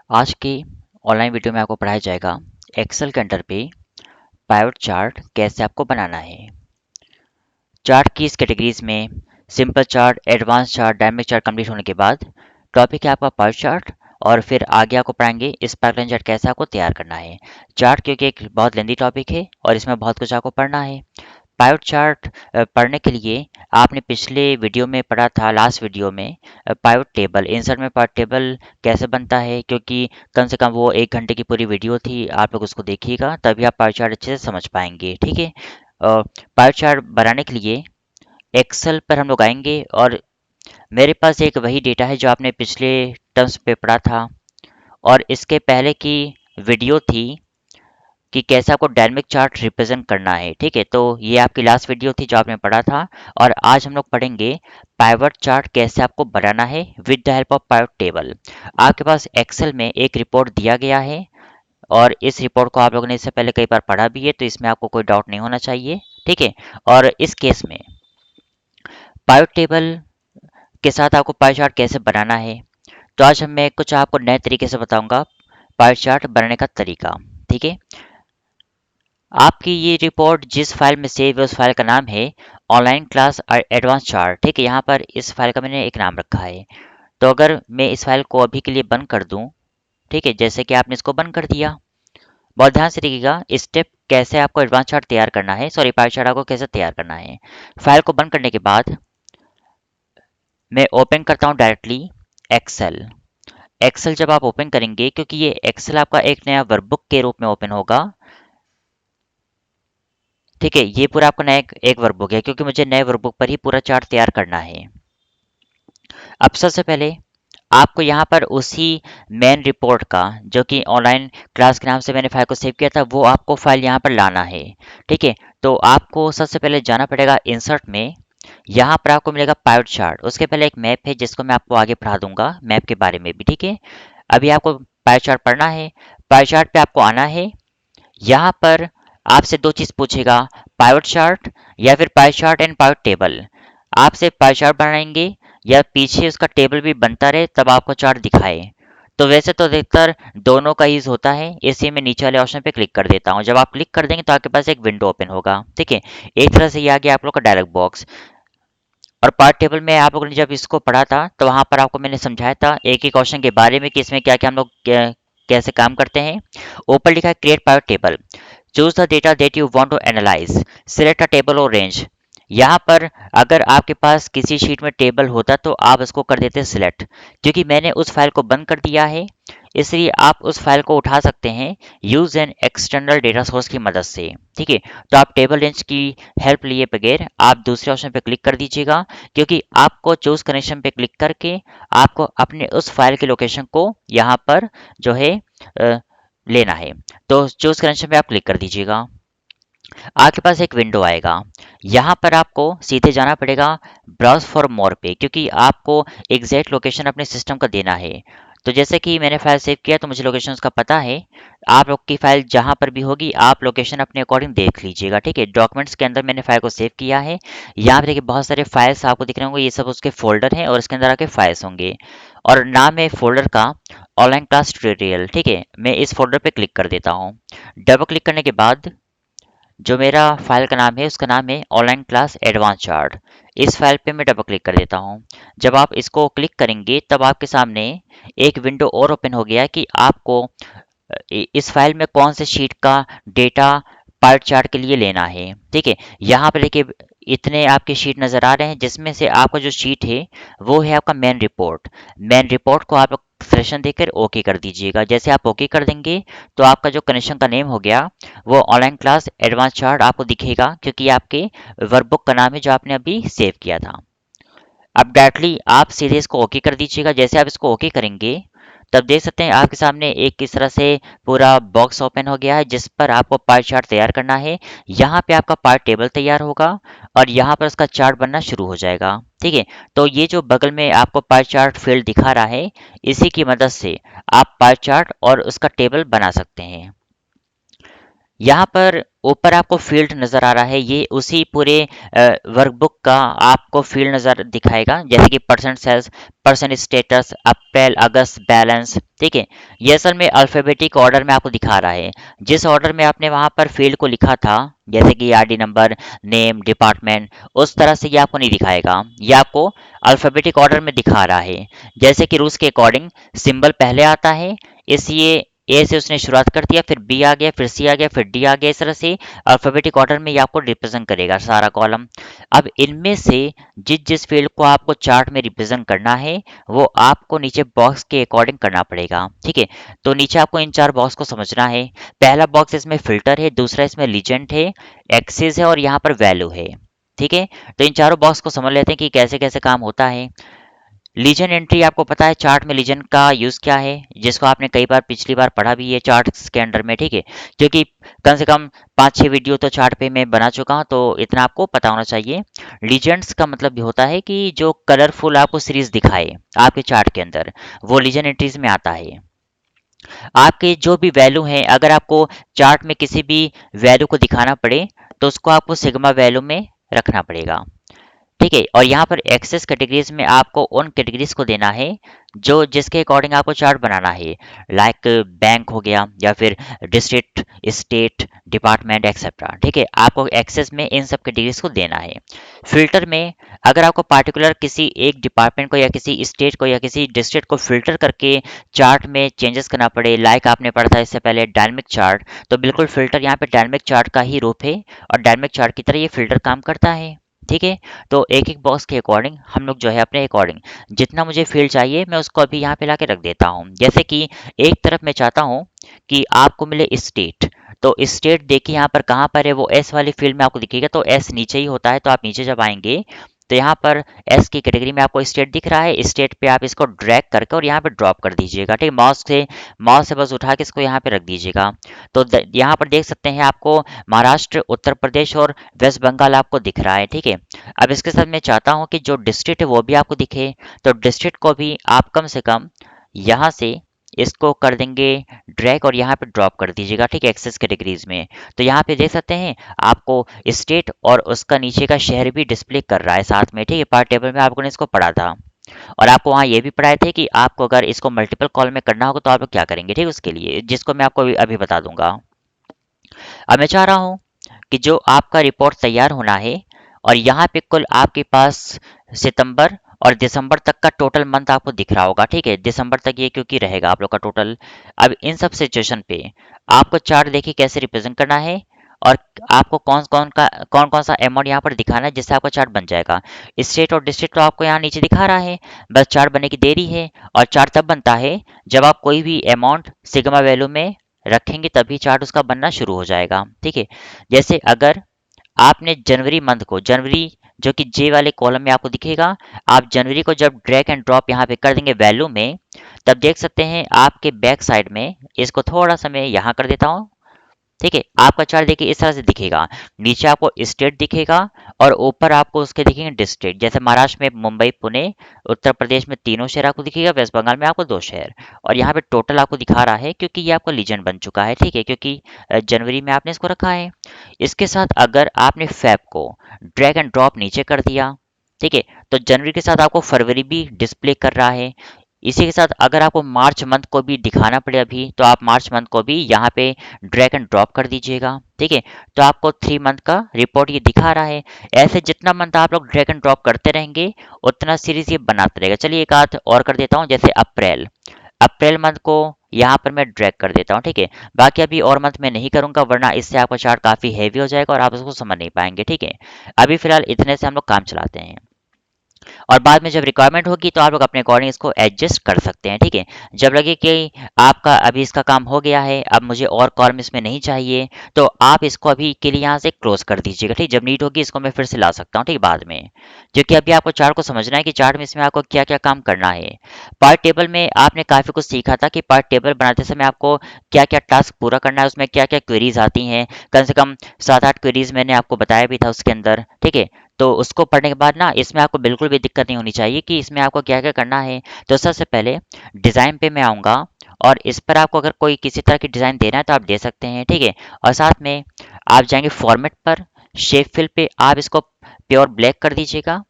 आज की online video में आपको पढ़ाया जाएगा एक्सेल के अंडर पे पाइवट चार्ट कैसे आपको बनाना है। चार्ट की इस कैटेगरीज में simple chart, advance chart, dynamic chart complete होने के बाद टॉपिक है आपका पाइवट चार्ट और फिर आगे आपको पढ़ाएंगे स्पार्कलाइन चार्ट कैसे आपको तैयार करना है। चार्ट क्योंकि एक बहुत लेंदी टॉपिक है और इसमें बहुत कुछ आपको पढ़ना है। पाइवट चार्ट पढ़ने के लिए आपने पिछले वीडियो में पढ़ा था, लास्ट वीडियो में पाइवट टेबल, इंसर्ट में पाइवट टेबल कैसे बनता है, क्योंकि कम से कम वो 1 घंटे की पूरी वीडियो थी। आप लोग उसको देखिएगा तभी आप पाइवट चार्ट अच्छे से समझ पाएंगे। ठीक है। पाइवट चार्ट बनाने के लिए एक्सेल पर हम लोग आएंगे और मेरे पास एक वही डेटा है जो आपने पिछले टर्म्स पे पढ़ा था और इसके पहले की वीडियो थी कि कैसे आपको डायनामिक चार्ट रिप्रेजेंट करना है। ठीक है, तो ये आपकी लास्ट वीडियो थी जो आपने पढ़ा था और आज हम लोग पढ़ेंगे पाइवट चार्ट कैसे आपको बनाना है with the help of pivot table. आपके पास एक्सेल में एक रिपोर्ट दिया गया है और इस रिपोर्ट को आप लोगों ने इससे पहले कई बार पढ़ा भी है, तो इसमें आपको कोई डाउट नहीं होना चाहिए। ठीक है। और इस केस में पाइवट टेबल के साथ आपको पाई चार्ट कैसे बनाना है, तो आज मैं कुछ आपको नए तरीके से बताऊंगा पाई चार्ट बनाने का तरीका। ठीक है। आपकी ये रिपोर्ट जिस फाइल में सेव है उस फाइल का नाम है ऑनलाइन क्लास एडवांस चार्ट। ठीक है, यहाँ पर इस फाइल का मैंने एक नाम रखा है। तो अगर मैं इस फाइल को अभी के लिए बंद कर दूं, ठीक है, जैसे कि आपने इसको बंद कर दिया, बहुत ध्यान से देखिएगा स्टेप कैसे आपको एडवांस चार्ट तैयार करना है, सॉरी पाई चार्ट आपको कैसे तैयार करना है। फाइल को बंद करने के बाद मैं ओपन करता हूँ डायरेक्टली एक्सेल। एक्सेल जब आप ओपन करेंगे, क्योंकि ये एक्सेल आपका एक नया वर्कबुक के रूप में ओपन होगा। ठीक है, ये पूरा आपका नया एक वर्कबुक है क्योंकि मुझे नए वर्कबुक पर ही पूरा चार्ट तैयार करना है। अब सबसे पहले आपको यहाँ पर उसी मेन रिपोर्ट का, जो कि ऑनलाइन क्लास के नाम से मैंने फाइल को सेव किया था, वो आपको फाइल यहाँ पर लाना है। ठीक है, तो आपको सबसे पहले जाना पड़ेगा इंसर्ट में। यहाँ पर आपको मिलेगा पाइवट चार्ट, उसके पहले एक मैप है जिसको मैं आपको आगे पढ़ा दूंगा मैप के बारे में भी। ठीक है, अभी आपको पाइवट चार्ट पढ़ना है। पाइवट चार्ट पे आपको आना है। यहाँ पर आपसे दो चीज पूछेगा, पाइवट चार्ट या फिर pie chart and pivot table. आपसे पाई चार्ट बनाएंगे या पीछे उसका टेबल भी बनता रहे तब आपको चार्ट दिखाए। तो वैसे तो अधिकतर दोनों का यूज होता है, इसलिए मैं नीचे वाले ऑप्शन पे क्लिक कर देता हूँ। जब आप क्लिक कर देंगे तो आपके पास एक विंडो ओपन होगा। ठीक है, एक तरह से ये आ गया आप लोग का डायलॉग बॉक्स। और पार्ट टेबल में आप लोगों ने जब इसको पढ़ा था तो वहां पर आपको मैंने समझाया था एक एक क्वेश्चन के बारे में कि इसमें क्या क्या हम लोग कैसे काम करते हैं। ऊपर लिखा है create pivot table, choose the data that you want to analyse, select a table और रेंज। यहाँ पर अगर आपके पास किसी शीट में टेबल होता तो आप इसको कर देते सिलेक्ट, क्योंकि मैंने उस फाइल को बंद कर दिया है इसलिए आप उस फाइल को उठा सकते हैं use an external data source की मदद से। ठीक है, तो आप टेबल रेंज की हेल्प लिए बगैर आप दूसरे ऑप्शन पे क्लिक कर दीजिएगा, क्योंकि आपको चूज कनेक्शन पे क्लिक करके आपको अपने उस फाइल के लोकेशन को यहाँ पर जो है अ, लेना है। तो चूज कनेक्शन पे आप क्लिक कर दीजिएगा, आपके पास एक विंडो आएगा। यहाँ पर आपको सीधे जाना पड़ेगा ब्राउज फॉर मोर पे, क्योंकि आपको एग्जैक्ट लोकेशन अपने सिस्टम का देना है। तो जैसे कि मैंने फाइल सेव किया तो मुझे लोकेशन उसका पता है। आप लोग की फाइल जहाँ पर भी होगी आप लोकेशन अपने अकॉर्डिंग देख लीजिएगा। ठीक है, डॉक्यूमेंट्स के अंदर मैंने फाइल को सेव किया है। यहाँ पर देखिए बहुत सारे फाइल्स आपको दिख रहे होंगे, ये सब उसके फोल्डर हैं और इसके अंदर आके फाइल्स होंगे और नाम है फोल्डर का ऑनलाइन क्लास ट्यूटोरियल। ठीक है, मैं इस फोल्डर पे क्लिक कर देता हूँ। डबल क्लिक करने के बाद जो मेरा फाइल का नाम है उसका नाम है ऑनलाइन क्लास एडवांस चार्ट। इस फाइल पे मैं डबल क्लिक कर देता हूँ। जब आप इसको क्लिक करेंगे तब आपके सामने एक विंडो और ओपन हो गया कि आपको इस फाइल में कौन से शीट का डेटा पार्ट चार्ट के लिए लेना है। ठीक है, यहाँ पे देखिए इतने आपके शीट नजर आ रहे हैं जिसमें से आपका जो शीट है वो है आपका मेन रिपोर्ट। मेन रिपोर्ट को आप सेशन देकर ओके कर दीजिएगा। जैसे आप ओके कर देंगे तो आपका जो कनेक्शन का नेम हो गया वो ऑनलाइन क्लास एडवांस चार्ट आपको दिखेगा, क्योंकि ये आपके वर्कबुक का नाम है जो आपने अभी सेव किया था। अब डायरेक्टली आप सीधे इसको ओके कर दीजिएगा। जैसे आप इसको ओके करेंगे तब देख सकते हैं आपके सामने एक किस तरह से पूरा बॉक्स ओपन हो गया है जिस पर आपको पार्ट चार्ट तैयार करना है। यहाँ पे आपका पार्ट टेबल तैयार होगा और यहाँ पर उसका चार्ट बनना शुरू हो जाएगा। ठीक है, तो ये जो बगल में आपको पार्ट चार्ट फील्ड दिखा रहा है इसी की मदद से आप पार्ट चार्ट और उसका टेबल बना सकते हैं। यहाँ पर ऊपर आपको फील्ड नज़र आ रहा है, ये उसी पूरे वर्कबुक का आपको फील्ड नज़र दिखाएगा, जैसे कि परसेंट सेल्स, परसेंट स्टेटस, अप्रैल अगस्त बैलेंस। ठीक है, ये असल में अल्फ़ाबेटिक ऑर्डर में आपको दिखा रहा है। जिस ऑर्डर में आपने वहाँ पर फील्ड को लिखा था, जैसे कि आरडी नंबर, नेम, डिपार्टमेंट, उस तरह से ये आपको नहीं दिखाएगा। ये आपको अल्फ़ाबेटिक ऑर्डर में दिखा रहा है। जैसे कि रूल्स के अकॉर्डिंग सिंबल पहले आता है, इसलिए ए से उसने शुरुआत कर दिया, फिर बी आ गया, फिर सी आ गया, फिर डी आ गया। इस तरह से अल्फाबेटिक ऑर्डर में ये आपको रिप्रेजेंट करेगा सारा कॉलम। अब इनमें से जिस जिस फील्ड को आपको चार्ट में रिप्रेजेंट करना है, वो आपको नीचे बॉक्स के अकॉर्डिंग करना पड़ेगा। ठीक है, तो नीचे आपको इन चार बॉक्स को समझना है। पहला बॉक्स इसमें फिल्टर है, दूसरा इसमें लीजेंड है, एक्सिस है और यहाँ पर वैल्यू है। ठीक है, तो इन चारों बॉक्स को समझ लेते हैं कि कैसे कैसे काम होता है। लीजन एंट्री आपको पता है चार्ट में लीजन का यूज़ क्या है, जिसको आपने कई बार पिछली बार पढ़ा भी है चार्ट्स के अंडर में। ठीक है, क्योंकि कम से कम 5-6 वीडियो तो चार्ट पे मैं बना चुका हूँ, तो इतना आपको पता होना चाहिए। लीजेंड्स का मतलब भी होता है कि जो कलरफुल आपको सीरीज दिखाए आपके चार्ट के अंदर, वो लीजन एंट्रीज में आता है। आपके जो भी वैल्यू हैं, अगर आपको चार्ट में किसी भी वैल्यू को दिखाना पड़े, तो उसको आपको सिग्मा वैल्यू में रखना पड़ेगा। ठीक है, और यहाँ पर एक्सेस कैटेगरीज में आपको उन कैटेगरीज को देना है जो जिसके अकॉर्डिंग आपको चार्ट बनाना है, लाइक बैंक हो गया या फिर डिस्ट्रिक्ट, स्टेट, डिपार्टमेंट एक्सेट्रा। ठीक है, आपको एक्सेस में इन सब कैटेगरीज को देना है। फिल्टर में अगर आपको पार्टिकुलर किसी एक डिपार्टमेंट को या किसी स्टेट को या किसी डिस्ट्रिक्ट को फिल्टर करके चार्ट में चेंजेस करना पड़े, लाइक आपने पढ़ा था इससे पहले डायनामिक चार्ट, तो बिल्कुल फिल्टर यहाँ पे डायनामिक चार्ट का ही रूप है और डायनामिक चार्ट की तरह ये फिल्टर काम करता है। ठीक है, तो एक एक बॉक्स के अकॉर्डिंग हम लोग जो है अपने अकॉर्डिंग जितना मुझे फील्ड चाहिए मैं उसको अभी यहाँ पे ला के रख देता हूँ। जैसे कि एक तरफ मैं चाहता हूँ कि आपको मिले स्टेट, तो स्टेट देखिए यहाँ पर कहाँ पर है, वो एस वाली फील्ड में आपको दिखेगा, तो एस नीचे ही होता है। तो आप नीचे जब आएंगे तो यहाँ पर एस की कैटेगरी में आपको स्टेट दिख रहा है, स्टेट पे आप इसको ड्रैग करके और यहाँ पे ड्रॉप कर दीजिएगा। ठीक है, माउस से बस उठा के इसको यहाँ पे रख दीजिएगा। तो यहाँ पर देख सकते हैं आपको महाराष्ट्र, उत्तर प्रदेश और वेस्ट बंगाल आपको दिख रहा है। ठीक है, अब इसके साथ मैं चाहता हूँ कि जो डिस्ट्रिक्ट है वो भी आपको दिखे, तो डिस्ट्रिक्ट को भी आप कम से कम यहाँ से इसको कर देंगे ड्रैग और यहाँ पे ड्रॉप कर दीजिएगा। ठीक है, एक्सेस कैटेगरीज में तो यहाँ पे देख सकते हैं आपको स्टेट और उसका नीचे का शहर भी डिस्प्ले कर रहा है साथ में। ठीक है, पार्ट टेबल में आपको ने इसको पढ़ा था और आपको वहाँ ये भी पढ़ाए थे कि आपको अगर इसको मल्टीपल कॉल में करना होगा तो आप लोग क्या करेंगे। ठीक है, उसके लिए जिसको मैं आपको अभी बता दूंगा। अब मैं चाह रहा हूँ कि जो आपका रिपोर्ट तैयार होना है और यहाँ पे कुल आपके पास सितंबर और दिसंबर तक का टोटल मंथ आपको दिख रहा होगा। ठीक है, दिसंबर तक ये क्योंकि रहेगा आप लोग का टोटल। अब इन सब सिचुएशन पे आपको चार्ट देखिए कैसे रिप्रेजेंट करना है और आपको कौन कौन सा अमाउंट यहाँ पर दिखाना है जिससे आपका चार्ट बन जाएगा। स्टेट और डिस्ट्रिक्ट तो आपको यहाँ नीचे दिखा रहा है, बस चार्ट बनने की देरी है। और चार्ट तब बनता है जब आप कोई भी अमाउंट सिग्मा वैल्यू में रखेंगे, तभी चार्ट उसका बनना शुरू हो जाएगा। ठीक है, जैसे अगर आपने जनवरी मंथ को, जनवरी जो कि जे वाले कॉलम में आपको दिखेगा, आप जनवरी को जब ड्रैग एंड ड्रॉप यहाँ पे कर देंगे वैल्यू में, तब देख सकते हैं आपके बैक साइड में, इसको थोड़ा सा मैं यहाँ कर देता हूँ। ठीक है, आपका चार्ट देखिए इस तरह से दिखेगा। नीचे आपको स्टेट दिखेगा और ऊपर आपको उसके दिखेंगे डिस्ट्रिक्ट। जैसे महाराष्ट्र में मुंबई, पुणे, उत्तर प्रदेश में 3 शहर आपको दिखेगा, वेस्ट बंगाल में आपको 2 शहर। और यहाँ पे टोटल आपको दिखा रहा है क्योंकि ये आपका लीजेंड बन चुका है। ठीक है, क्योंकि जनवरी में आपने इसको रखा है। इसके साथ अगर आपने फैब को ड्रैग एंड ड्रॉप नीचे कर दिया, ठीक है, तो जनवरी के साथ आपको फरवरी भी डिस्प्ले कर रहा है। इसी के साथ अगर आपको मार्च मंथ को भी दिखाना पड़े अभी, तो आप मार्च मंथ को भी यहाँ पे ड्रैग एंड ड्रॉप कर दीजिएगा। ठीक है, तो आपको 3 मंथ का रिपोर्ट ये दिखा रहा है। ऐसे जितना मंथ आप लोग ड्रैग एंड ड्रॉप करते रहेंगे उतना सीरीज ये बनाता रहेगा। चलिए एक आध और कर देता हूँ, जैसे अप्रैल, अप्रैल मंथ को यहाँ पर मैं ड्रैग कर देता हूँ। ठीक है, बाकी अभी और मंथ में नहीं करूंगा वरना इससे आपका चार्ट काफी हैवी हो जाएगा और आप उसको समझ नहीं पाएंगे। ठीक है, अभी फिलहाल इतने से हम लोग काम चलाते हैं और बाद में जब रिक्वायरमेंट होगी तो आप लोग अपने अकॉर्डिंग इसको एडजस्ट कर सकते हैं। ठीक है, जब लगे कि आपका अभी इसका काम हो गया है, अब मुझे और कॉलम इसमें नहीं चाहिए, तो आप इसको अभी के लिए यहाँ से क्लोज कर दीजिएगा। ठीक, जब नीड होगी इसको मैं फिर से ला सकता हूँ। ठीक, बाद में, क्योंकि अभी आपको चार्ट को समझना है कि चार्ट में इसमें आपको क्या क्या काम करना है। पार्ट टेबल में आपने काफी कुछ सीखा था कि पार्ट टेबल बनाते समय आपको क्या क्या टास्क पूरा करना है, उसमें क्या क्या क्वेरीज आती हैं। कम से कम 7-8 क्वेरीज मैंने आपको बताया भी था उसके अंदर। ठीक है, तो उसको पढ़ने के बाद ना इसमें आपको बिल्कुल भी दिक्कत नहीं होनी चाहिए कि इसमें आपको क्या क्या करना है। तो सबसे पहले डिज़ाइन पे मैं आऊँगा और इस पर आपको अगर कोई किसी तरह की डिज़ाइन देना है तो आप दे सकते हैं, ठीक है। और साथ में आप जाएंगे फॉर्मेट पर, शेप फिल पे आप इसको प्योर ब्लैक कर दीजिएगा,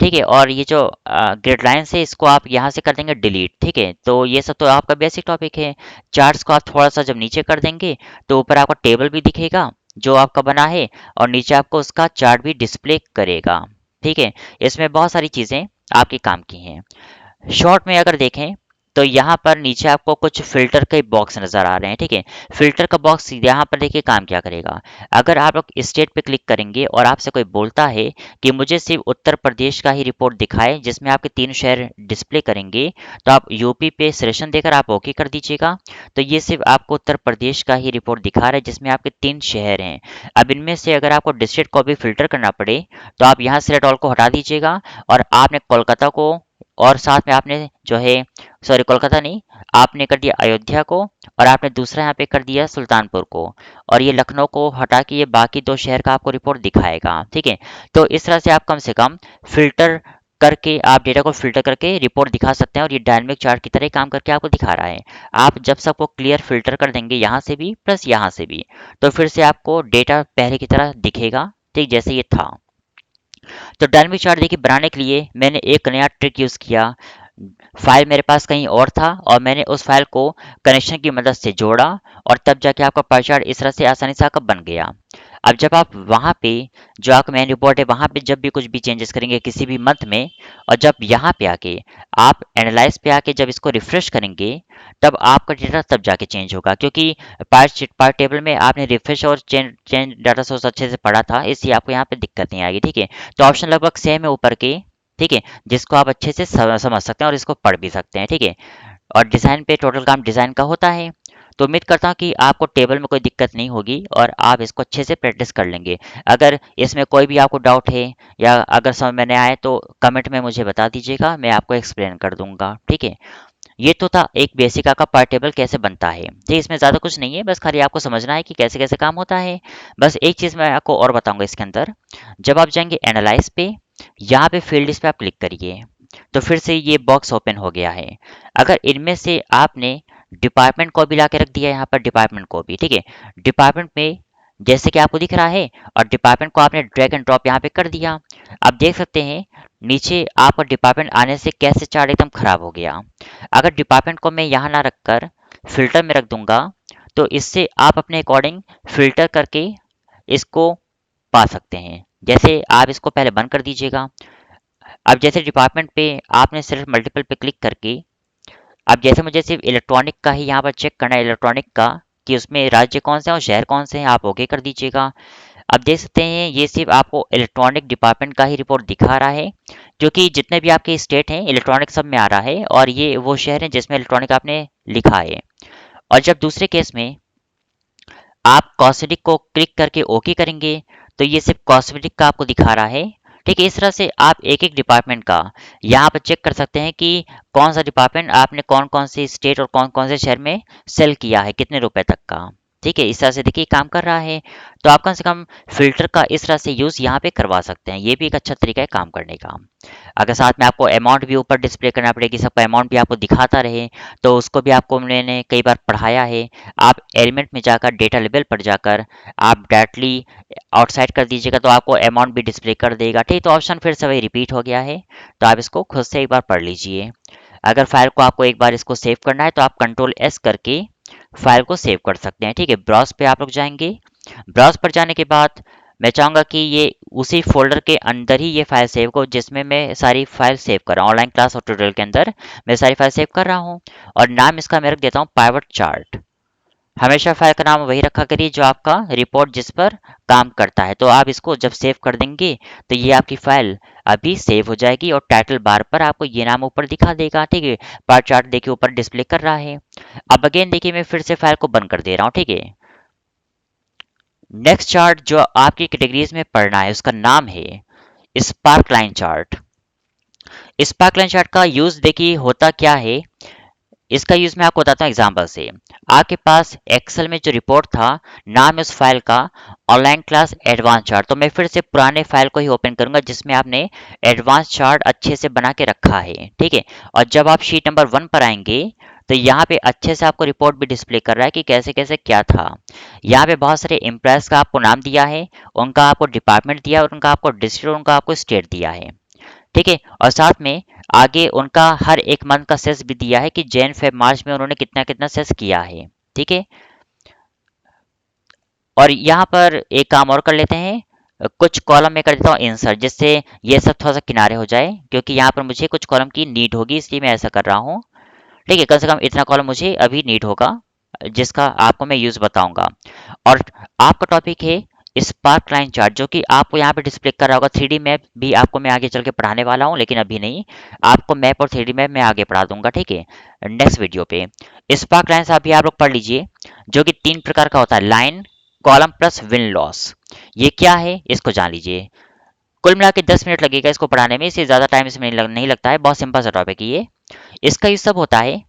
ठीक है। और ये जो ग्रिड लाइन्स है इसको आप यहाँ से कर देंगे डिलीट, ठीक है। तो ये सब तो आपका बेसिक टॉपिक है। चार्ट्स को आप थोड़ा सा जब नीचे कर देंगे तो ऊपर आपका टेबल भी दिखेगा जो आपका बना है, और नीचे आपको उसका चार्ट भी डिस्प्ले करेगा, ठीक है। इसमें बहुत सारी चीज़ें आपके काम की हैं। शॉर्ट में अगर देखें तो यहाँ पर नीचे आपको कुछ फिल्टर के बॉक्स नज़र आ रहे हैं, ठीक है। फिल्टर का बॉक्स यहाँ पर देखिए काम क्या करेगा। अगर आप लोग स्टेट पे क्लिक करेंगे और आपसे कोई बोलता है कि मुझे सिर्फ उत्तर प्रदेश का ही रिपोर्ट दिखाए जिसमें आपके 3 शहर डिस्प्ले करेंगे, तो आप यूपी पे सिलेक्शन देकर आप ओके कर दीजिएगा। तो ये सिर्फ आपको उत्तर प्रदेश का ही रिपोर्ट दिखा रहा है जिसमें आपके 3 शहर हैं। अब इनमें से अगर आपको डिस्ट्रिक्ट को भी फिल्टर करना पड़े तो आप यहाँ सेलेक्ट ऑल को हटा दीजिएगा, और आपने कोलकाता को, और साथ में आपने जो है, सॉरी कोलकाता नहीं, आपने कर दिया अयोध्या को, और आपने दूसरा यहाँ पे कर दिया सुल्तानपुर को, और ये लखनऊ को हटा के ये बाकी 2 शहर का आपको रिपोर्ट दिखाएगा, ठीक है। तो इस तरह से आप कम से कम फिल्टर करके, आप डेटा को फिल्टर करके रिपोर्ट दिखा सकते हैं, और ये डायनामिक चार्ट की तरह ही काम करके आपको दिखा रहा है। आप जब सबको क्लियर फिल्टर कर देंगे यहाँ से भी प्लस यहाँ से भी, तो फिर से आपको डेटा पहले की तरह दिखेगा, ठीक जैसे ये था। तो डायनामिक चार्ट देखिए बनाने के लिए मैंने एक नया ट्रिक यूज़ किया। फाइल मेरे पास कहीं और था और मैंने उस फाइल को कनेक्शन की मदद से जोड़ा, और तब जाके आपका पाई चार्ट इस तरह से आसानी से आपका बन गया। अब जब आप वहाँ पे, जो आपका मेन रिपोर्ट है वहाँ पे जब भी कुछ भी चेंजेस करेंगे किसी भी मंथ में, और जब यहाँ पे आके आप एनालाइज पे आके जब इसको रिफ्रेश करेंगे, तब आपका डेटा तब जाके चेंज होगा, क्योंकि पार्ट टेबल में आपने रिफ्रेश और चेंज चेंज डाटा सोर्स अच्छे से पढ़ा था, इसलिए आपको यहाँ पे दिक्कत नहीं आएगी, ठीक है। तो ऑप्शन लगभग सेम है ऊपर के, ठीक है, जिसको आप अच्छे से समझ सकते हैं और इसको पढ़ भी सकते हैं, ठीक है। और डिज़ाइन पे टोटल काम डिज़ाइन का होता है। तो उम्मीद करता हूँ कि आपको टेबल में कोई दिक्कत नहीं होगी और आप इसको अच्छे से प्रैक्टिस कर लेंगे। अगर इसमें कोई भी आपको डाउट है या अगर समझ में नहीं आए तो कमेंट में मुझे बता दीजिएगा, मैं आपको एक्सप्लेन कर दूंगा, ठीक है। ये तो था एक बेसिक का पार्ट टेबल कैसे बनता है, ठीक। इसमें ज़्यादा कुछ नहीं है, बस खाली आपको समझना है कि कैसे कैसे काम होता है। बस एक चीज़ मैं आपको और बताऊंगा इसके अंदर, जब आप जाएंगे एनालाइज पे, यहाँ पे फील्ड्स पे आप क्लिक करिए, तो फिर से ये बॉक्स ओपन हो गया है। अगर इनमें से आपने डिपार्टमेंट को भी ला के रख दिया यहाँ पर, डिपार्टमेंट को भी, ठीक है। डिपार्टमेंट में जैसे कि आपको दिख रहा है, और डिपार्टमेंट को आपने ड्रैग एंड ड्रॉप यहाँ पे कर दिया। आप देख सकते हैं नीचे आपका डिपार्टमेंट आने से कैसे चार्ट एकदम खराब हो गया। अगर डिपार्टमेंट को मैं यहाँ ना रखकर फिल्टर में रख दूंगा, तो इससे आप अपने अकॉर्डिंग फिल्टर करके इसको पा सकते हैं। जैसे आप इसको पहले बंद कर दीजिएगा। अब जैसे डिपार्टमेंट पे आपने सिर्फ मल्टीपल पे क्लिक करके, अब जैसे मुझे सिर्फ इलेक्ट्रॉनिक का ही यहाँ पर चेक करना है, इलेक्ट्रॉनिक का, कि उसमें राज्य कौन से हैं और शहर कौन से हैं, आप ओके कर दीजिएगा। अब देख सकते हैं ये सिर्फ आपको इलेक्ट्रॉनिक डिपार्टमेंट का ही रिपोर्ट दिखा रहा है, क्योंकि जितने भी आपके स्टेट हैं इलेक्ट्रॉनिक सब में आ रहा है, और ये वो शहर हैं जिसमें इलेक्ट्रॉनिक आपने लिखा है। और जब दूसरे केस में आप कॉस्मेटिक को क्लिक करके ओके करेंगे, तो ये सिर्फ कॉस्मेटिक का आपको दिखा रहा है, ठीक है। इस तरह से आप एक एक डिपार्टमेंट का यहाँ पर चेक कर सकते हैं कि कौन सा डिपार्टमेंट आपने कौन कौन से स्टेट और कौन कौन से शहर में सेल किया है, कितने रुपए तक का, ठीक है। इस तरह से देखिए काम कर रहा है। तो आप कम से कम फिल्टर का इस तरह से यूज़ यहाँ पे करवा सकते हैं, ये भी एक अच्छा तरीका है काम करने का। अगर साथ में आपको अमाउंट भी ऊपर डिस्प्ले करना पड़ेगी, सबका अमाउंट भी आपको दिखाता रहे, तो उसको भी आपको मैंने कई बार पढ़ाया है। आप एलिमेंट में जाकर डेटा लेवल पर जाकर आप डायरेक्टली आउटसाइड कर दीजिएगा, तो आपको अमाउंट भी डिस्प्ले कर देगा, ठीक। तो ऑप्शन फिर से वही रिपीट हो गया है, तो आप इसको खुद से एक बार पढ़ लीजिए। अगर फाइल को आपको एक बार इसको सेव करना है तो आप कंट्रोल एस करके फाइल को सेव कर सकते हैं, ठीक है। ब्राउज पे आप लोग जाएंगे। ब्राउज पर जाने के बाद मैं चाहूँगा कि ये उसी फोल्डर के अंदर ही ये फाइल सेव हो जिसमें मैं सारी फाइल सेव कर रहा हूँ। ऑनलाइन क्लास और ट्यूटोरियल के अंदर मैं सारी फाइल सेव कर रहा हूँ, और नाम इसका मैं रख देता हूँ पाइवट चार्ट। हमेशा फाइल का नाम वही रखा करिए जो आपका रिपोर्ट जिस पर काम करता है। तो आप इसको जब सेव कर देंगे तो ये आपकी फाइल अभी सेव हो जाएगी, और टाइटल बार पर आपको ये नाम ऊपर दिखा देगा, ठीक है। पार्ट चार्ट देखिए ऊपर डिस्प्ले कर रहा है। अब अगेन देखिए मैं फिर से फाइल को बंद कर दे रहा हूँ, ठीक है। नेक्स्ट चार्ट जो आपकी कैटेगरीज में पढ़ना है उसका नाम है spark line chart. Spark line chart का यूज देखिए होता क्या है, इसका यूज मैं आपको बताता हूँ एग्जांपल से। आपके पास एक्सेल में जो रिपोर्ट था, नाम है उस फाइल का ऑनलाइन क्लास एडवांस चार्ट, तो मैं फिर से पुराने फाइल को ही ओपन करूंगा जिसमें आपने एडवांस चार्ट अच्छे से बना के रखा है, ठीक है। और जब आप शीट नंबर 1 पर आएंगे, तो तो यहाँ पे अच्छे से आपको रिपोर्ट भी डिस्प्ले कर रहा है कि कैसे कैसे क्या था। यहाँ पे बहुत सारे एम्प्लॉयज का आपको नाम दिया है, उनका आपको डिपार्टमेंट दिया है, और उनका आपको डिस्ट्रिक्ट, उनका आपको स्टेट दिया है। ठीक है, और साथ में आगे उनका हर एक मंथ का सेस भी दिया है कि जैन फेब मार्च में उन्होंने कितना कितना सेस किया है। ठीक है, और यहाँ पर एक काम और कर लेते हैं, कुछ कॉलम में कर देता हूँ इंसर्ट, जिससे ये सब थोड़ा सा किनारे हो जाए, क्योंकि यहाँ पर मुझे कुछ कॉलम की नीड होगी, इसलिए मैं ऐसा कर रहा हूँ। ठीक है, कम से कम इतना कॉलम मुझे अभी नीड होगा, जिसका आपको मैं यूज़ बताऊंगा। और आपका टॉपिक है स्पार्क लाइन चार्ट, जो कि आपको यहाँ पे डिस्प्ले कर रहा होगा। 3D मैप भी आपको मैं आगे चल के पढ़ाने वाला हूँ, लेकिन अभी नहीं, आपको मैप और 3D मैप मैं आगे पढ़ा दूंगा। ठीक है, नेक्स्ट वीडियो पे। स्पार्क लाइन्स अभी आप लोग पढ़ लीजिए, जो कि 3 प्रकार का होता है, line, column plus wind loss. ये क्या है इसको जान लीजिए। कुल मिला के 10 मिनट लगेगा इसको पढ़ाने में, इससे ज़्यादा टाइम इसमें नहीं लगता है, बहुत सिंपल सा टॉपिक है ये। इसका ये सब होता है,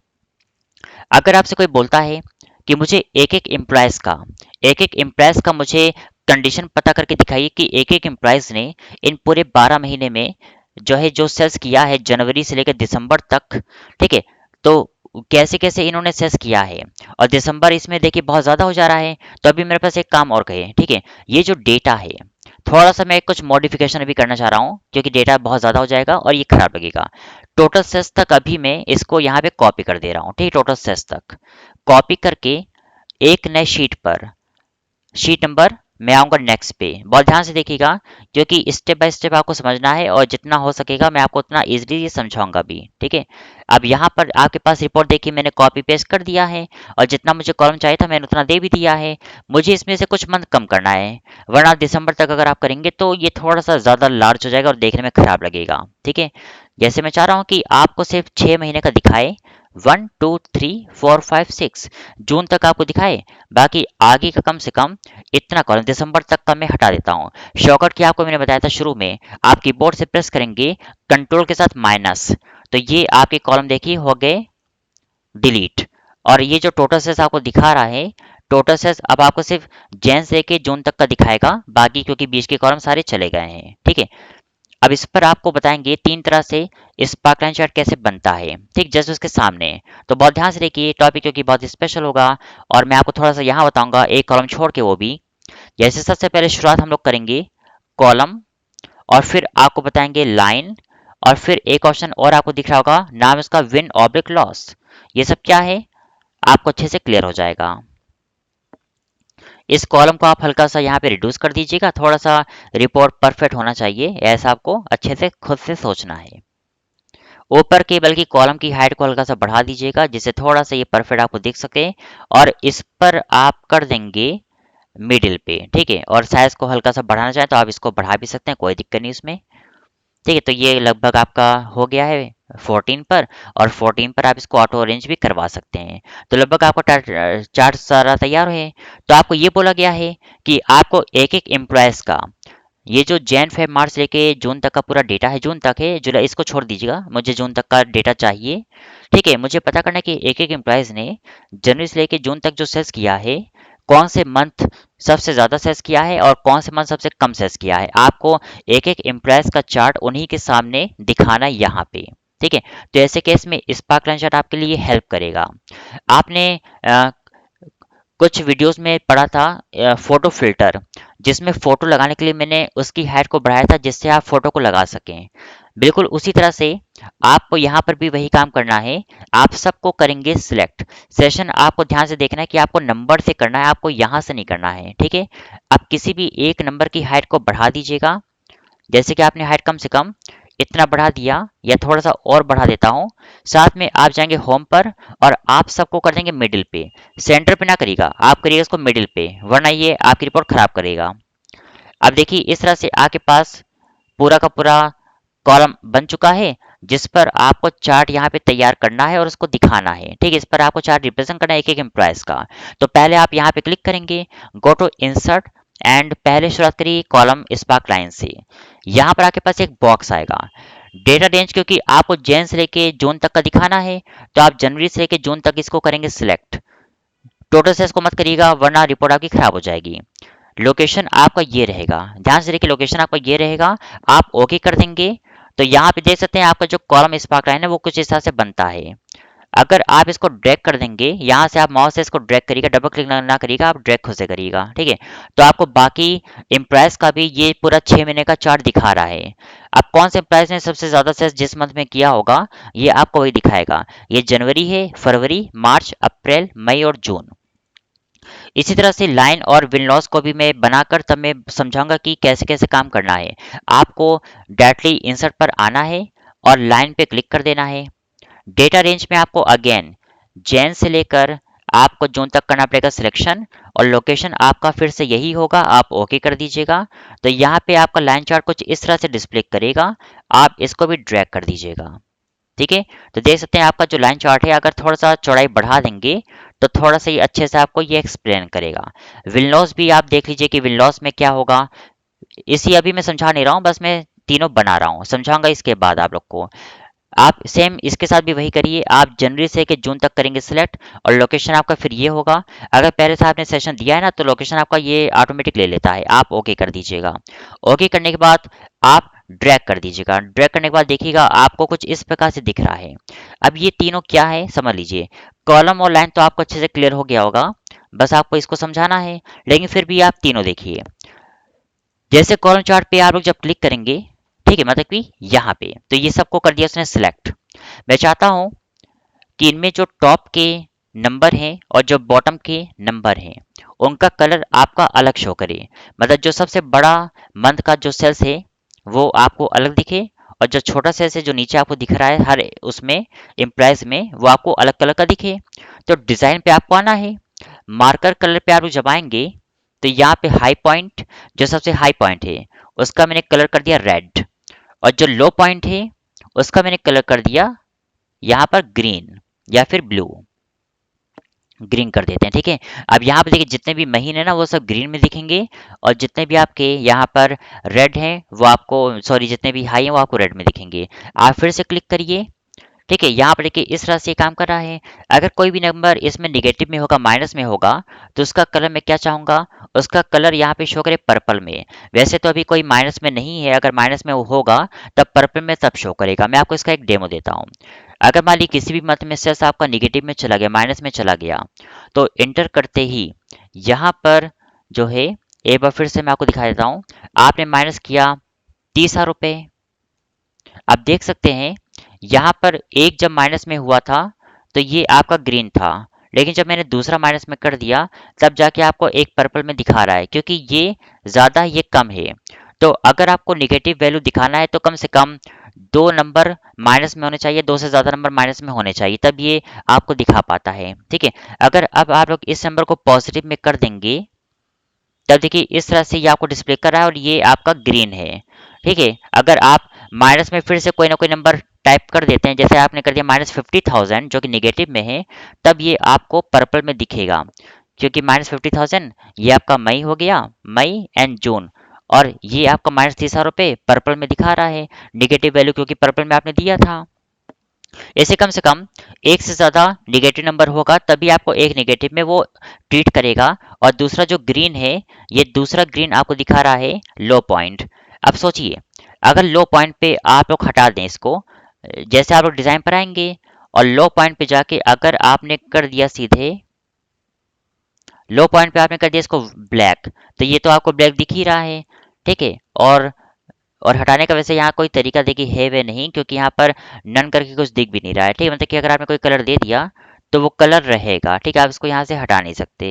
अगर आपसे कोई बोलता है कि मुझे एक एक एम्प्लॉयज़ का मुझे कंडीशन पता करके दिखाइए कि एक एक एम्प्लॉयज़ ने इन पूरे 12 महीने में जो है जो सेल्स किया है जनवरी से लेकर दिसंबर तक। ठीक है, तो कैसे कैसे इन्होंने सेल्स किया है, और दिसंबर इसमें देखिए बहुत ज़्यादा हो जा रहा है। तो अभी मेरे पास एक काम और कहे, ठीक है, ये जो डेटा है थोड़ा सा मैं कुछ मॉडिफिकेशन अभी करना चाह रहा हूँ, क्योंकि डेटा बहुत ज़्यादा हो जाएगा और ये खराब लगेगा। टोटल सेल्स तक अभी मैं इसको यहाँ पे कॉपी कर दे रहा हूँ। ठीक है, टोटल सेल्स तक कॉपी करके एक नए शीट पर, शीट नंबर, मैं आऊँगा नेक्स्ट पे। बहुत ध्यान से देखिएगा, क्योंकि स्टेप बाय स्टेप आपको समझना है, और जितना हो सकेगा मैं आपको उतना इजीली ये समझाऊंगा भी। ठीक है, अब यहाँ पर आपके पास रिपोर्ट देखिए, मैंने कॉपी पेस्ट कर दिया है, और जितना मुझे कॉलम चाहिए था मैंने उतना दे भी दिया है। मुझे इसमें से कुछ मंथ कम करना है, वरना दिसंबर तक अगर आप करेंगे तो ये थोड़ा सा ज़्यादा लार्ज हो जाएगा और देखने में खराब लगेगा। ठीक है, जैसे मैं चाह रहा हूँ कि आपको सिर्फ 6 महीने का दिखाए, 1 2 3 4 5 6 जून तक आपको दिखाए, बाकी आगे का कम से कम इतना कॉलम दिसंबर तक का मैं हटा देता हूँ। शॉर्टकट की आपको मैंने बताया था शुरू में, आप कीबोर्ड से प्रेस करेंगे कंट्रोल के साथ माइनस, तो ये आपके कॉलम देखिए हो गए डिलीट। और ये जो टोटल सेल्स आपको दिखा रहा है, टोटल सेल्स अब आपको सिर्फ जैन से के जून तक का दिखाएगा, बाकी क्योंकि बीच के कॉलम सारे चले गए हैं। ठीक है, अब इस पर आपको बताएंगे 3 तरह से स्पार्क लाइन चार्ट कैसे बनता है। ठीक, जस्ट उसके सामने। तो बहुत ध्यान से देखिए, टॉपिक क्योंकि बहुत स्पेशल होगा, और मैं आपको थोड़ा सा यहाँ बताऊंगा एक कॉलम छोड़ के, वो भी जैसे सबसे पहले शुरुआत हम लोग करेंगे कॉलम, और फिर आपको बताएंगे लाइन, और फिर एक ऑप्शन और आपको दिख रहा होगा, नाम इसका विन ऑब्लिक लॉस। ये सब क्या है आपको अच्छे से क्लियर हो जाएगा। इस कॉलम को आप हल्का सा यहाँ पे रिड्यूस कर दीजिएगा, थोड़ा सा रिपोर्ट परफेक्ट होना चाहिए, ऐसा आपको अच्छे से खुद से सोचना है। ऊपर के बल्कि कॉलम की हाइट को हल्का सा बढ़ा दीजिएगा, जिससे थोड़ा सा ये परफेक्ट आपको दिख सके, और इस पर आप कर देंगे मिडिल पे। ठीक है, और साइज को हल्का सा बढ़ाना चाहें तो आप इसको बढ़ा भी सकते हैं, कोई दिक्कत नहीं उसमें। ठीक है, तो ये लगभग आपका हो गया है 14 पर, और 14 पर आप इसको ऑटो अरेंज भी करवा सकते हैं। तो लगभग आपका चार्ट सारा तैयार है। तो आपको ये बोला गया है कि आपको एक एक एम्प्लॉयज़ का, ये जो जैन फेब मार्च लेके जून तक का पूरा डेटा है, जून तक है, जुलाई इसको छोड़ दीजिएगा, मुझे जून तक का डेटा चाहिए। ठीक है, मुझे पता करना है कि एक एक एम्प्लॉयज़ ने जनवरी से लेके जून तक जो सेल्स किया है, कौन से मंथ सबसे ज़्यादा सेल्स किया है और कौन से मंथ सबसे कम सेल्स किया है। आपको एक एक एम्प्लॉयज़ का चार्ट उन्हीं के सामने दिखाना है यहाँ पे। ठीक है, तो ऐसे केस में स्पार्क लाइन चार्ट आपके लिए हेल्प करेगा। आपने कुछ वीडियोस में पढ़ा था फोटो फिल्टर, जिसमें फोटो लगाने के लिए मैंने उसकी हाइट को बढ़ाया था, जिससे आप फोटो को लगा सकें। बिल्कुल उसी तरह से आपको यहाँ पर भी वही काम करना है। आप सबको करेंगे सिलेक्ट, सेशन आपको ध्यान से देखना है कि आपको नंबर से करना है, आपको यहाँ से नहीं करना है। ठीक है, आप किसी भी एक नंबर की हाइट को बढ़ा दीजिएगा, जैसे कि आपने हाइट कम से कम इतना बढ़ा दिया, या थोड़ा सा और बढ़ा देता हूँ। साथ में आप जाएंगे होम पर, और आप सबको कर देंगे मिडिल पे। सेंटर पे ना करिएगा, आप करिएगा इसको मिडिल पे, वरना ये आपकी रिपोर्ट खराब करेगा। अब देखिए इस तरह से आपके पास पूरा का पूरा कॉलम बन चुका है, जिस पर आपको चार्ट यहाँ पे तैयार करना है और उसको दिखाना है। ठीक है, इस पर आपको चार्ट रिप्रेजेंट करना है एक एक एम्प्लॉयज का। तो पहले आप यहाँ पे क्लिक करेंगे, गो टू इंसर्ट, एंड पहले शुरुआत करिए कॉलम स्पार्क लाइन से। यहाँ पर आपके पास एक बॉक्स आएगा डेटा रेंज, क्योंकि आपको जैन से लेके जून तक का दिखाना है, तो आप जनवरी से लेके जून तक इसको करेंगे सिलेक्ट। टोटल सेल्स को मत करिएगा, वरना रिपोर्ट आपकी खराब हो जाएगी। लोकेशन आपका ये रहेगा, ध्यान से देखिए, लोकेशन आपका ये रहेगा। आप ओके कर देंगे, तो यहाँ पे देख सकते हैं आपका जो कॉलम स्पार्क लाइन है वो कुछ इस तरह से बनता है। अगर आप इसको ड्रैग कर देंगे, यहाँ से आप माउस से इसको ड्रैग करिएगा, डबल क्लिक ना करिएगा, आप ड्रैग खुद से करिएगा, ठीक है। तो आपको बाकी इम्प्रेस का भी ये पूरा 6 महीने का चार्ट दिखा रहा है। अब कौन से इम्प्रेस ने सबसे ज़्यादा सेल्स जिस मंथ में किया होगा, ये आपको वही दिखाएगा। ये जनवरी है, फरवरी, मार्च, अप्रैल, मई और जून। इसी तरह से लाइन और विन लॉस को भी मैं बनाकर तब मैं समझाऊंगा कि कैसे कैसे काम करना है। आपको डायरेक्टली इंसर्ट पर आना है और लाइन पे क्लिक कर देना है। डेटा रेंज में आपको अगेन जैन से लेकर आपको जून तक करना पड़ेगा सिलेक्शन, और लोकेशन आपका फिर से यही होगा, आप ओके कर दीजिएगा। तो यहाँ पे आपका लाइन चार्ट कुछ इस तरह से डिस्प्ले करेगा, आप इसको भी ड्रैग कर दीजिएगा, ठीक है। तो देख सकते हैं आपका जो लाइन चार्ट है, अगर थोड़ा सा चौड़ाई बढ़ा देंगे तो थोड़ा सा ये अच्छे से आपको ये एक्सप्लेन करेगा। विन लॉस भी आप देख लीजिए कि विन लॉस में क्या होगा। इसी अभी मैं समझा नहीं रहा हूँ, बस मैं तीनों बना रहा हूँ, समझाऊंगा इसके बाद आप लोग को। आप सेम इसके साथ भी वही करिए, आप जनवरी से कि जून तक करेंगे सिलेक्ट, और लोकेशन आपका फिर ये होगा। अगर पहले से आपने सेशन दिया है ना, तो लोकेशन आपका ये ऑटोमेटिक ले लेता है, आप ओके कर दीजिएगा। ओके करने के बाद आप ड्रैग कर दीजिएगा। ड्रैग करने के बाद देखिएगा आपको कुछ इस प्रकार से दिख रहा है। अब ये तीनों क्या है समझ लीजिए। कॉलम और लाइन तो आपको अच्छे से क्लियर हो गया होगा, बस आपको इसको समझाना है। लेकिन फिर भी आप तीनों देखिए। जैसे कॉलम चार्ट पे आप लोग जब क्लिक करेंगे, ठीक है, मतलब कि यहाँ पे, तो ये सबको कर दिया उसने सिलेक्ट। मैं चाहता हूं कि इनमें जो टॉप के नंबर हैं और जो बॉटम के नंबर हैं, उनका कलर आपका अलग शो करे। मतलब जो सबसे बड़ा मंथ का जो सेल्स है वो आपको अलग दिखे, और जो छोटा सेल्स है जो नीचे आपको दिख रहा है हर उसमें इम्प्रेस में, वो आपको अलग कलर का दिखे। तो डिजाइन पे आपको आना है, मार्कर कलर पे आप लोग जब आएंगे तो यहाँ पे हाई पॉइंट, जो सबसे हाई पॉइंट है उसका मैंने कलर कर दिया रेड, और जो लो पॉइंट है उसका मैंने कलर कर दिया यहाँ पर ग्रीन या फिर ब्लू। ग्रीन कर देते हैं, ठीक है। अब यहाँ पे देखिए जितने भी महीने ना वो सब ग्रीन में दिखेंगे, और जितने भी आपके यहाँ पर रेड हैं वो आपको, सॉरी, जितने भी हाई हैं वो आपको रेड में दिखेंगे। आप फिर से क्लिक करिए, ठीक है। यहाँ पर देखिए इस तरह से ये काम कर रहा है। अगर कोई भी नंबर इसमें निगेटिव में होगा, माइनस में होगा, तो उसका कलर मैं क्या चाहूंगा, उसका कलर यहाँ पे शो करे पर्पल में। वैसे तो अभी कोई माइनस में नहीं है, अगर माइनस में वो होगा तब पर्पल में तब शो करेगा। मैं आपको इसका एक डेमो देता हूँ। अगर मान ली किसी भी मंथ में सेल्स आपका निगेटिव में चला गया, माइनस में चला गया, तो इंटर करते ही यहाँ पर जो है, एक बार फिर से मैं आपको दिखा देता हूँ। आपने माइनस किया 30,000 रुपये। आप देख सकते हैं यहाँ पर एक जब माइनस में हुआ था तो ये आपका ग्रीन था, लेकिन जब मैंने दूसरा माइनस में कर दिया तब जाके आपको एक पर्पल में दिखा रहा है, क्योंकि ये ज़्यादा ये कम है। तो अगर आपको निगेटिव वैल्यू दिखाना है तो कम से कम 2 नंबर माइनस में होने चाहिए, 2 से ज़्यादा नंबर माइनस में होने चाहिए, तब ये आपको दिखा पाता है, ठीक है। अगर अब आप लोग इस नंबर को पॉजिटिव में कर देंगे, तब देखिए इस तरह से ये आपको डिस्प्ले कर रहा है और ये आपका ग्रीन है, ठीक है। अगर आप माइनस में फिर से कोई ना कोई नंबर टाइप कर देते हैं, जैसे आपने कर दिया -50,000 जो कि निगेटिव में है, तब ये आपको पर्पल में दिखेगा, क्योंकि -50,000 ये आपका मई हो गया, मई एंड जून, और ये आपका -30,000 रुपये पर्पल में दिखा रहा है, निगेटिव वैल्यू क्योंकि पर्पल में आपने दिया था। ऐसे कम से कम एक से ज़्यादा निगेटिव नंबर होगा तभी आपको एक निगेटिव में वो ट्रीट करेगा। और दूसरा जो ग्रीन है, ये दूसरा ग्रीन आपको दिखा रहा है लो पॉइंट। अब सोचिए, अगर लो पॉइंट पे आप लोग हटा दें इसको, जैसे आप लोग डिज़ाइन पर आएंगे और लो पॉइंट पे जाके अगर आपने कर दिया सीधे, लो पॉइंट पे आपने कर दिया इसको ब्लैक, तो ये तो आपको ब्लैक दिख ही रहा है, ठीक है। और हटाने का वैसे यहाँ कोई तरीका देखिए है वे नहीं, क्योंकि यहाँ पर नन करके कुछ दिख भी नहीं रहा है, ठीक है। मतलब कि अगर आपने कोई कलर दे दिया तो वो कलर रहेगा, ठीक है। आप इसको यहाँ से हटा नहीं सकते।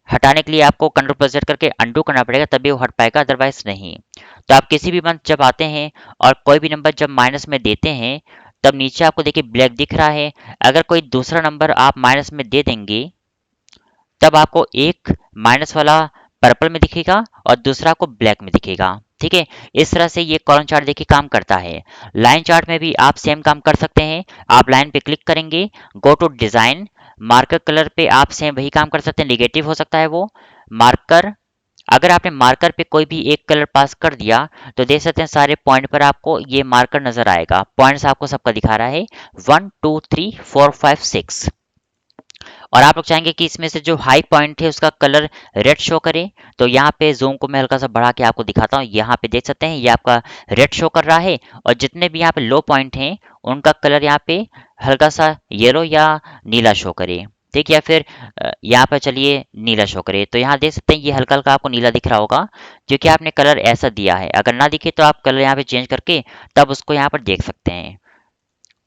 हटाने के लिए आपको कंट्रोल प्लस जेड करके अंडू करना पड़ेगा, तभी वो हट पाएगा, अदरवाइज नहीं। तो आप किसी भी मंथ जब आते हैं और कोई भी नंबर जब माइनस में देते हैं, तब नीचे आपको देखिए ब्लैक दिख रहा है। अगर कोई दूसरा नंबर आप माइनस में दे देंगे, तब आपको एक माइनस वाला पर्पल में दिखेगा और दूसरा आपको ब्लैक में दिखेगा, ठीक है। इस तरह से ये कॉलम चार्ट देखिए काम करता है। लाइन चार्ट में भी आप सेम काम कर सकते हैं। आप लाइन पे क्लिक करेंगे, go to design, marker colour पे आप सेम वही काम कर सकते हैं, निगेटिव हो सकता है वो मार्कर। अगर आपने मार्कर पे कोई भी एक कलर पास कर दिया तो देख सकते हैं सारे पॉइंट पर आपको ये मार्कर नजर आएगा। पॉइंट्स आपको सबका दिखा रहा है 1 2 3 4 5 6। और आप लोग चाहेंगे कि इसमें से जो हाई पॉइंट है उसका कलर रेड शो करे, तो यहाँ पे जूम को मैं हल्का सा बढ़ा के आपको दिखाता हूँ। यहाँ पे देख सकते हैं ये आपका रेड शो कर रहा है, और जितने भी यहाँ पे लो पॉइंट हैं उनका कलर यहाँ पे हल्का सा येलो या नीला शो करे। ठीक, या फिर यहाँ पर चलिए नीला शो करे, तो यहाँ देख सकते हैं ये हल्का हल्का आपको नीला दिख रहा होगा, क्योंकि आपने कलर ऐसा दिया है। अगर ना दिखे तो आप कलर यहाँ पे चेंज करके तब उसको यहाँ पर देख सकते हैं।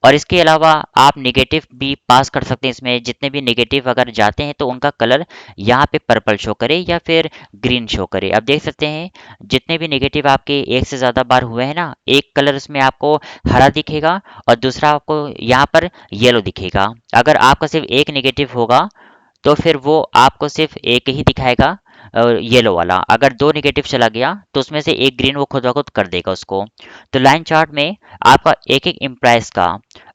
और इसके अलावा आप नेगेटिव भी पास कर सकते हैं, इसमें जितने भी नेगेटिव अगर जाते हैं तो उनका कलर यहाँ पे पर्पल शो करे या फिर ग्रीन शो करे। अब देख सकते हैं जितने भी नेगेटिव आपके एक से ज़्यादा बार हुए हैं ना, एक कलर उसमें आपको हरा दिखेगा और दूसरा आपको यहाँ पर येलो दिखेगा। अगर आपका सिर्फ एक नेगेटिव होगा तो फिर वो आपको सिर्फ एक ही दिखाएगा, येलो वाला। अगर दो नेगेटिव चला गया तो उसमें से एक ग्रीन वो खुद ब खुद कर देगा उसको। तो लाइन चार्ट में आपका एक एक इम्प्रेस का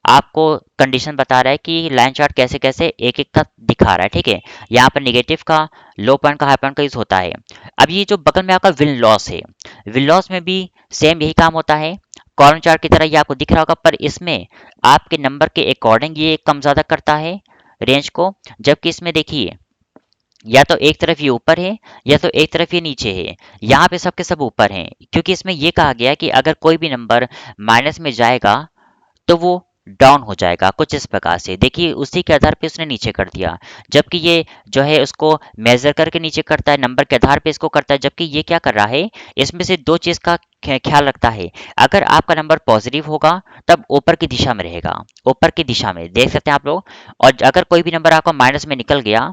आपको कंडीशन बता रहा है कि लाइन चार्ट कैसे कैसे एक एक का दिखा रहा है। ठीक है, यहाँ पर नेगेटिव का, लो पॉइंट का, हाई पॉइंट का यूज होता है। अब ये जो बगल में आपका विन लॉस है, विन लॉस में भी सेम यही काम होता है। कॉलम चार्ट की तरह ये आपको दिख रहा होगा, पर इसमें आपके नंबर के अकॉर्डिंग ये कम ज़्यादा करता है रेंज को। जबकि इसमें देखिए या तो एक तरफ ये ऊपर है या तो एक तरफ ये नीचे है। यहाँ पे सब के सब ऊपर हैं, क्योंकि इसमें ये कहा गया है कि अगर कोई भी नंबर माइनस में जाएगा तो वो डाउन हो जाएगा, कुछ इस प्रकार से। देखिए उसी के आधार पे उसने नीचे कर दिया, जबकि ये जो है उसको मेजर करके नीचे करता है, नंबर के आधार पे इसको करता है। जबकि ये क्या कर रहा है, इसमें से दो चीज का ख्याल रखता है। अगर आपका नंबर पॉजिटिव होगा तब ऊपर की दिशा में रहेगा, ऊपर की दिशा में देख सकते हैं आप लोग। और अगर कोई भी नंबर आपका माइनस में निकल गया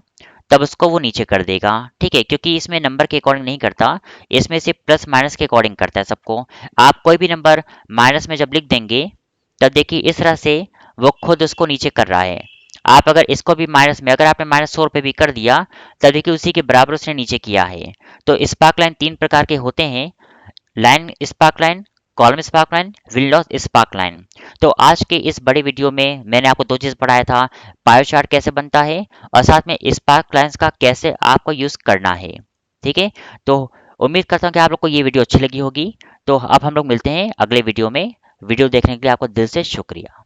तब उसको वो नीचे कर देगा। ठीक है, क्योंकि इसमें नंबर के अकॉर्डिंग नहीं करता, इसमें सिर्फ प्लस माइनस के अकॉर्डिंग करता है सबको। आप कोई भी नंबर माइनस में जब लिख देंगे तब देखिए इस तरह से वो खुद उसको नीचे कर रहा है। आप अगर इसको भी माइनस में, अगर आपने -100 रुपये भी कर दिया तब देखिए उसी के बराबर उसने नीचे किया है। तो स्पार्क लाइन 3 प्रकार के होते हैं, line spark line, column spark line, win loss spark line. तो आज के इस बड़े वीडियो में मैंने आपको दो चीज़ पढ़ाया था, पायो चार्ट कैसे बनता है और साथ में स्पार्क लाइन्स का कैसे आपको यूज़ करना है। ठीक है, तो उम्मीद करता हूँ कि आप लोग को ये वीडियो अच्छी लगी होगी। तो अब हम लोग मिलते हैं अगले वीडियो में। वीडियो देखने के लिए आपको दिल से शुक्रिया।